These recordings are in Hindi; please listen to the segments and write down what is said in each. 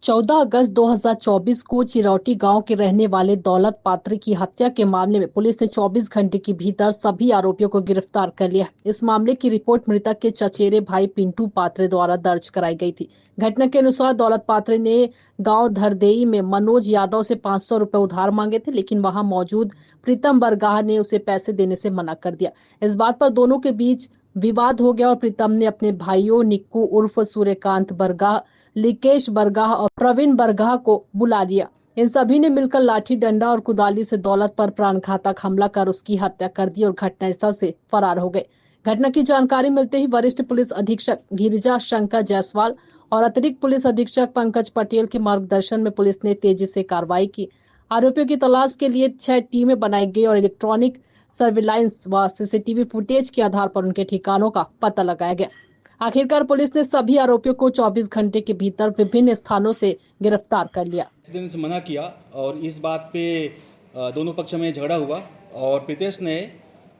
14 अगस्त 2024 को चिरौटी गांव के रहने वाले दौलत पात्र की हत्या के मामले में पुलिस ने 24 घंटे के भीतर सभी आरोपियों को गिरफ्तार कर लिया। इस मामले की रिपोर्ट मृतक के चचेरे भाई पिंटू पात्रे द्वारा दर्ज कराई गई थी। घटना के अनुसार दौलत पात्रे ने गांव धरदेई में मनोज यादव से 500 रुपए उधार मांगे थे, लेकिन वहां मौजूद प्रीतम बरगाह ने उसे पैसे देने से मना कर दिया। इस बात पर दोनों के बीच विवाद हो गया और प्रीतम ने अपने भाइयों निक्कू उर्फ सूर्यकांत बरगाह, लिकेश बरगाह और प्रवीण बरगाह को बुला लिया। इन सभी ने मिलकर लाठी डंडा और कुदाली से दौलत पर प्राणघातक हमला कर उसकी हत्या कर दी और घटनास्थल से फरार हो गए। घटना की जानकारी मिलते ही वरिष्ठ पुलिस अधीक्षक गिरिजा शंकर जायसवाल और अतिरिक्त पुलिस अधीक्षक पंकज पटेल के मार्गदर्शन में पुलिस ने तेजी से कार्रवाई की। आरोपियों की तलाश के लिए 6 टीमें बनाई गई और इलेक्ट्रॉनिक सर्विलांस व सीसीटीवी फुटेज के आधार पर उनके ठिकानों का पता लगाया गया। आखिरकार पुलिस ने सभी आरोपियों को 24 घंटे के भीतर विभिन्न स्थानों से गिरफ्तार कर लिया। दिन से मना किया और इस बात पे दोनों पक्ष में झगड़ा हुआ और प्रीतेश ने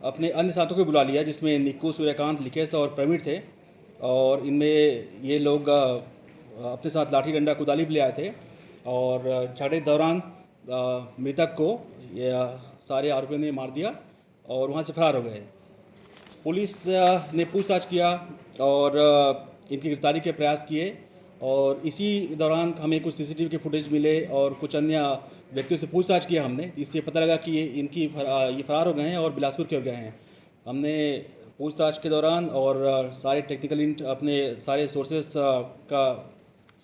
अपने अन्य साथियों को बुला लिया, जिसमें निक्कू, सूर्यकांत, लिकेश और प्रवीण थे। और इनमें ये लोग अपने साथ लाठी डंडा कुदाली भी ले आए थे और झगड़े के दौरान मृतक को ये सारे आरोपियों ने मार दिया और वहाँ से फरार हो गए। पुलिस ने पूछताछ किया और इनकी गिरफ्तारी के प्रयास किए और इसी दौरान हमें कुछ सीसीटीवी के फुटेज मिले और कुछ अन्य व्यक्तियों से पूछताछ किया हमने। इससे पता लगा कि ये फरार हो गए हैं और बिलासपुर के हो गए हैं। हमने पूछताछ के दौरान और सारे टेक्निकल अपने सारे सोर्सेस का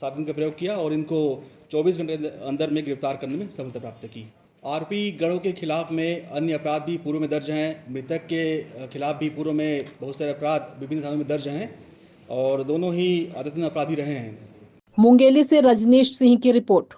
साधन का प्रयोग किया और इनको 24 घंटे के अंदर में गिरफ्तार करने में सफलता प्राप्त की। आरोपी गणों के खिलाफ में अन्य अपराध भी पूर्व में दर्ज हैं। मृतक के खिलाफ भी पूर्व में बहुत सारे अपराध विभिन्न थानों में दर्ज हैं और दोनों ही आदतन अपराधी रहे हैं। मुंगेली से रजनीश सिंह की रिपोर्ट।